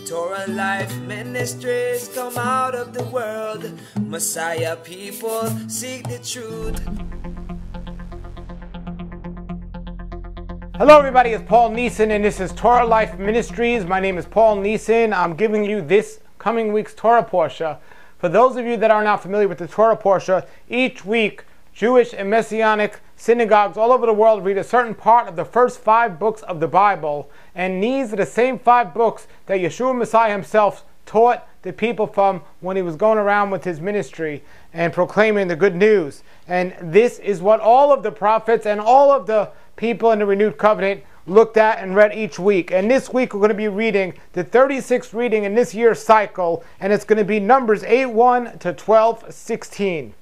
Torah Life Ministries come out of the world. Messiah people seek the truth. Hello everybody, it's Paul Neeson and this is Torah Life Ministries. My name is Paul Neeson. I'm giving you this coming week's Torah Portia. For those of you that are not familiar with the Torah Portia, each week Jewish and Messianic synagogues all over the world read a certain part of the first 5 books of the Bible, and these are the same 5 books that Yeshua Messiah himself taught the people from when he was going around with his ministry and proclaiming the good news. And this is what all of the prophets and all of the people in the renewed covenant looked at and read each week. And this week we're going to be reading the 36th reading in this year's cycle, and it's going to be Numbers 8:1 to 12:16.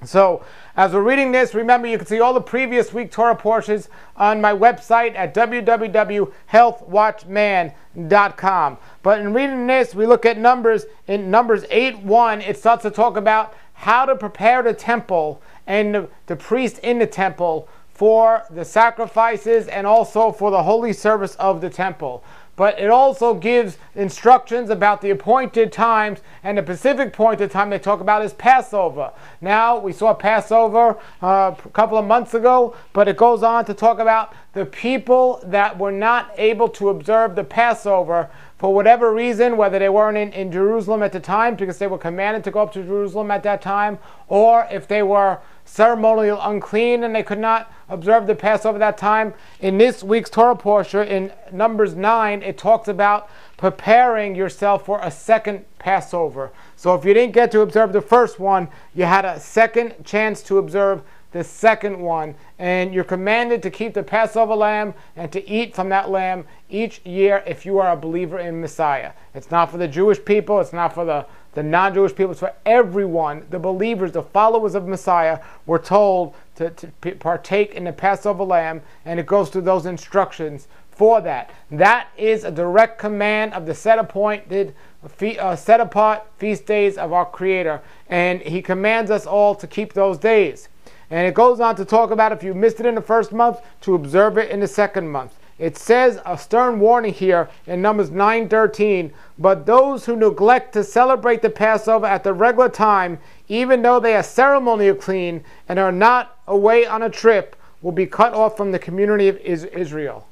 So, as we're reading this, remember you can see all the previous week Torah portions on my website at www.healthwatchman.com. But in reading this, we look at Numbers. In Numbers 8:1, it starts to talk about how to prepare the temple and the priest in the temple for the sacrifices and also for the holy service of the temple. But it also gives instructions about the appointed times, and the specific appointed time they talk about is Passover. Now, we saw Passover a couple of months ago, but it goes on to talk about the people that were not able to observe the Passover for whatever reason, whether they weren't in Jerusalem at the time because they were commanded to go up to Jerusalem at that time, or if they were ceremonial unclean and they could not observe the Passover that time. In this week's Torah portion, in Numbers 9, it talks about preparing yourself for a second Passover. So if you didn't get to observe the first one, you had a second chance to observe the second one, and you're commanded to keep the Passover lamb and to eat from that lamb each year if you are a believer in Messiah. It's not for the Jewish people, it's not for the non-Jewish people, it's for everyone. The believers, the followers of Messiah, were told to partake in the Passover lamb, and it goes through those instructions for that. That is a direct command of the set-appointed, set-apart feast days of our Creator, and He commands us all to keep those days. And it goes on to talk about if you missed it in the first month, to observe it in the second month. It says a stern warning here in Numbers 9:13, but those who neglect to celebrate the Passover at the regular time, even though they are ceremonially clean and are not away on a trip, will be cut off from the community of Israel.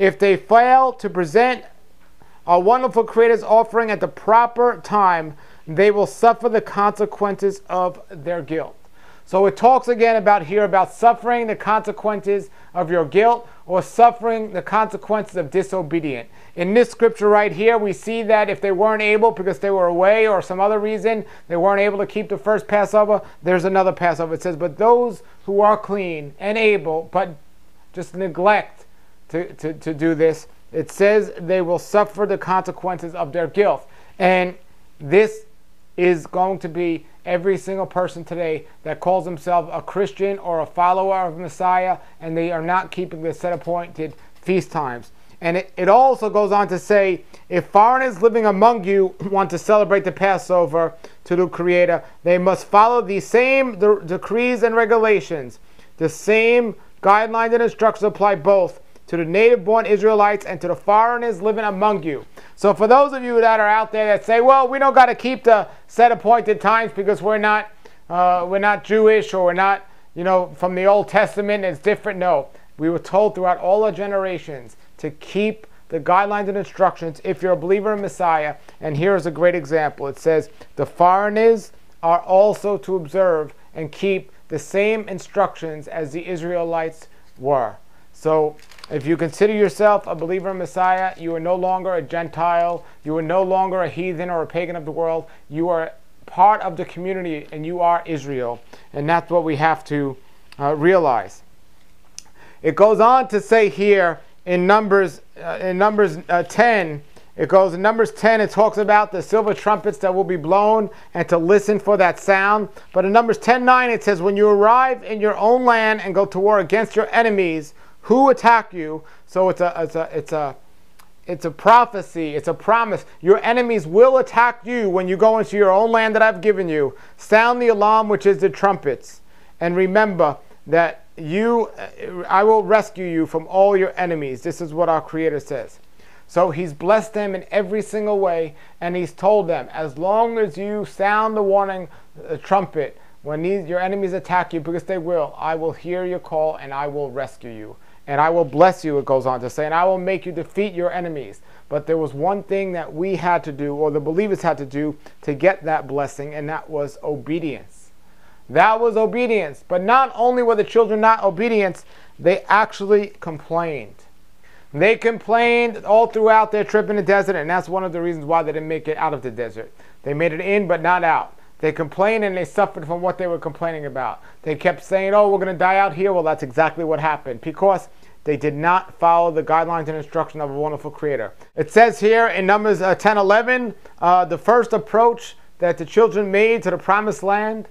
If they fail to present a wonderful Creator's offering at the proper time, they will suffer the consequences of their guilt. So it talks again about suffering the consequences of your guilt or suffering the consequences of disobedience. In this scripture right here, we see that if they weren't able because they were away or some other reason, they weren't able to keep the first Passover, there's another Passover. It says, but those who are clean and able, but just neglect to do this, it says they will suffer the consequences of their guilt. And this is going to be every single person today that calls themselves a Christian or a follower of Messiah, and they are not keeping the set-appointed feast times. And it also goes on to say, if foreigners living among you want to celebrate the Passover to the Creator, they must follow the same decrees and regulations. The same guidelines and instructions apply both to the native-born Israelites and to the foreigners living among you. So for those of you that are out there that say, well, we don't got to keep the set-appointed times because we're not Jewish or we're not, from the Old Testament, it's different. No, we were told throughout all our generations to keep the guidelines and instructions if you're a believer in Messiah. And here is a great example. It says, the foreigners are also to observe and keep the same instructions as the Israelites were. So if you consider yourself a believer in Messiah, you are no longer a Gentile, you are no longer a heathen or a pagan of the world. You are part of the community and you are Israel. And that's what we have to realize. It goes on to say here in Numbers 10, it goes in Numbers 10, it talks about the silver trumpets that will be blown and to listen for that sound. But in Numbers 10:9 it says, when you arrive in your own land and go to war against your enemies who attack you. So it's a prophecy, it's a promise. Your enemies will attack you when you go into your own land that I've given you. Sound the alarm, which is the trumpets. And remember that I will rescue you from all your enemies. This is what our Creator says. So he's blessed them in every single way, and he's told them, as long as you sound the warning trumpet, when your enemies attack you, because they will, I will hear your call and I will rescue you. And I will bless you, it goes on to say, and I will make you defeat your enemies. But there was one thing that we had to do, or the believers had to do, to get that blessing, and that was obedience. That was obedience. But not only were the children not obedient, they actually complained. They complained all throughout their trip in the desert, and that's one of the reasons why they didn't make it out of the desert. They made it in, but not out. They complained and they suffered from what they were complaining about. They kept saying, oh, we're going to die out here. Well, that's exactly what happened, because they did not follow the guidelines and instruction of a wonderful Creator. It says here in Numbers 10:11, the first approach that the children made to the promised land,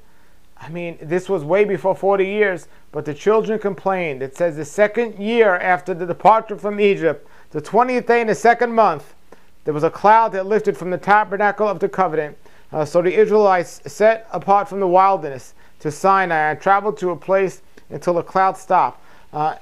I mean, this was way before 40 years, but the children complained. It says the second year after the departure from Egypt, the 20th day in the second month, there was a cloud that lifted from the tabernacle of the covenant. So the Israelites set apart from the wilderness to Sinai and traveled to a place until the cloud stopped.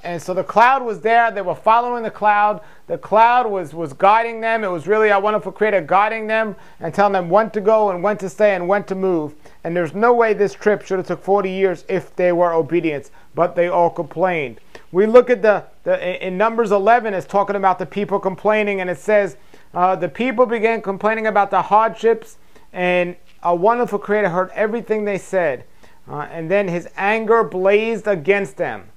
And so the cloud was there. They were following the cloud. The cloud was guiding them. It was really our wonderful Creator guiding them and telling them when to go and when to stay and when to move. And there's no way this trip should have took 40 years if they were obedient, but they all complained. We look at in Numbers 11, it's talking about the people complaining, and it says, the people began complaining about the hardships, and our wonderful Creator heard everything they said. And then his anger blazed against them.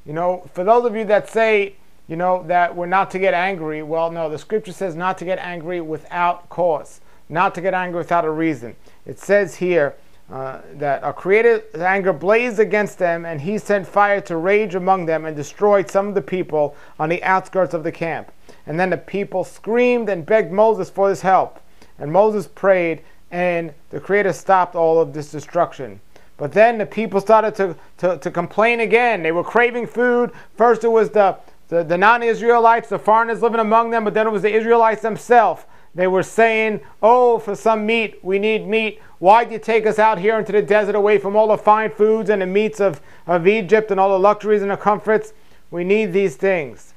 You know, for those of you that say, you know, that we're not to get angry, well, no, the scripture says not to get angry without cause, not to get angry without a reason. It says here that our Creator's anger blazed against them, and he sent fire to rage among them and destroyed some of the people on the outskirts of the camp. And then the people screamed and begged Moses for his help. And Moses prayed, and the Creator stopped all of this destruction. But then the people started to complain again. They were craving food. First it was the non-Israelites, the foreigners living among them, but then it was the Israelites themselves. They were saying, oh, for some meat, we need meat. Why'd you take us out here into the desert away from all the fine foods and the meats of Egypt and all the luxuries and the comforts? We need these things.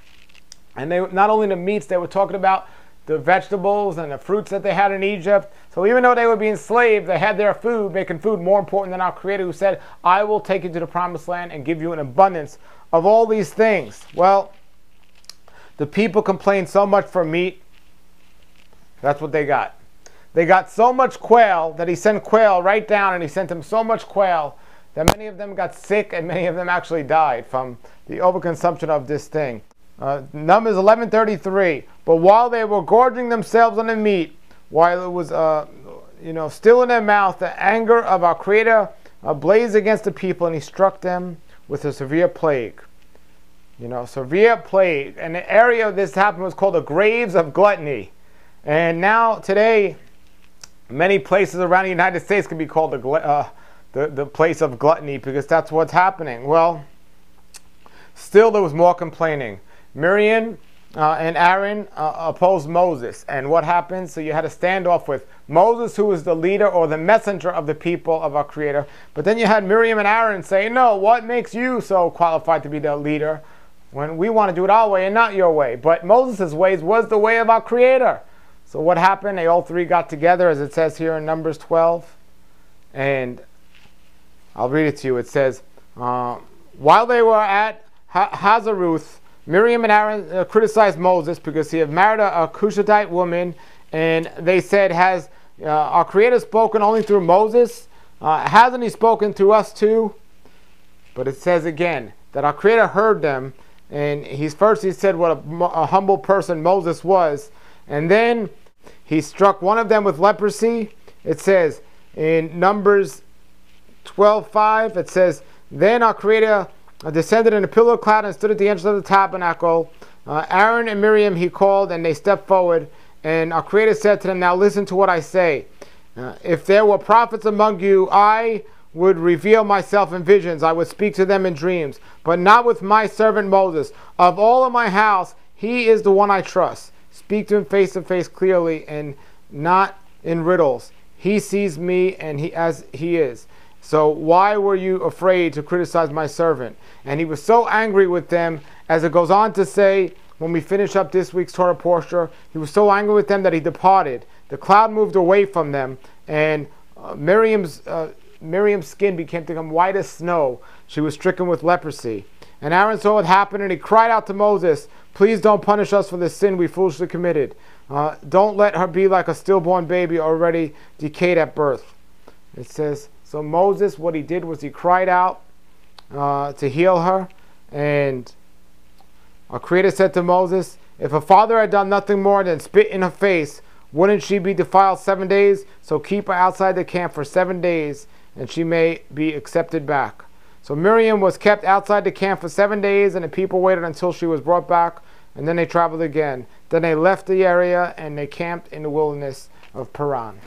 And they not only the meats, they were talking about the vegetables and the fruits that they had in Egypt. So even though they were being enslaved, they had their food, making food more important than our Creator, who said, I will take you to the promised land and give you an abundance of all these things. Well, the people complained so much for meat. That's what they got. They got so much quail that he sent quail right down, and he sent them so much quail that many of them got sick and many of them actually died from the overconsumption of this thing. Numbers 11:33. But while they were gorging themselves on the meat, while it was still in their mouth, the anger of our Creator blazed against the people, and he struck them with a severe plague. Severe plague. And the area of this happened was called the graves of gluttony. And now today, many places around the United States can be called the place of gluttony, because that's what's happening. Well, still there was more complaining. Miriam and Aaron opposed Moses. And what happened? So you had a standoff with Moses, who was the leader or the messenger of the people of our Creator. But then you had Miriam and Aaron saying, no, what makes you so qualified to be the leader when we want to do it our way and not your way? But Moses' ways was the way of our Creator. So what happened? They all three got together, as it says here in Numbers 12. And I'll read it to you. It says, while they were at Hazeruth, Miriam and Aaron criticized Moses because he had married a Cushatite woman, and they said, has our Creator spoken only through Moses? Hasn't he spoken to us too? But it says again that our Creator heard them, and he said what a humble person Moses was, and then he struck one of them with leprosy. It says in Numbers 12:5, it says, then our Creator descended in a pillar of cloud and stood at the entrance of the tabernacle. Aaron and Miriam he called, and they stepped forward. And our Creator said to them, now listen to what I say. If there were prophets among you, I would reveal myself in visions. I would speak to them in dreams, but not with my servant Moses. Of all of my house, he is the one I trust. Speak to him face to face clearly and not in riddles. He sees me and as he is. So why were you afraid to criticize my servant? And he was so angry with them, as it goes on to say, when we finish up this week's Torah portion, he was so angry with them that he departed. The cloud moved away from them, and Miriam's skin became white as snow. She was stricken with leprosy. And Aaron saw what happened, and he cried out to Moses, "Please don't punish us for the sin we foolishly committed. Don't let her be like a stillborn baby already decayed at birth." It says, so Moses, what he did was he cried out to heal her. And our Creator said to Moses, if her father had done nothing more than spit in her face, wouldn't she be defiled 7 days? So keep her outside the camp for 7 days, and she may be accepted back. So Miriam was kept outside the camp for 7 days, and the people waited until she was brought back, and then they traveled again. Then they left the area, and they camped in the wilderness of Paran.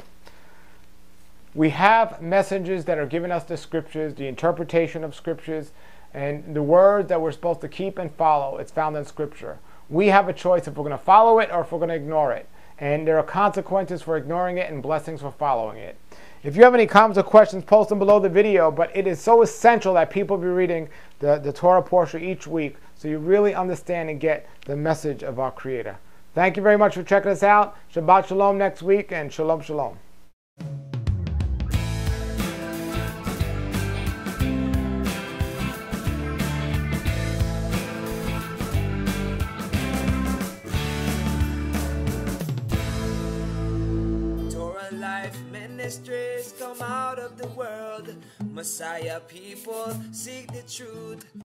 We have messengers that are giving us the scriptures, the interpretation of scriptures, and the words that we're supposed to keep and follow. It's found in scripture. We have a choice if we're going to follow it or if we're going to ignore it. And there are consequences for ignoring it and blessings for following it. If you have any comments or questions, post them below the video. But it is so essential that people be reading the Torah portion each week so you really understand and get the message of our Creator. Thank you very much for checking us out. Shabbat Shalom next week, and Shalom Shalom. Ministries come out of the world. Messiah people seek the truth.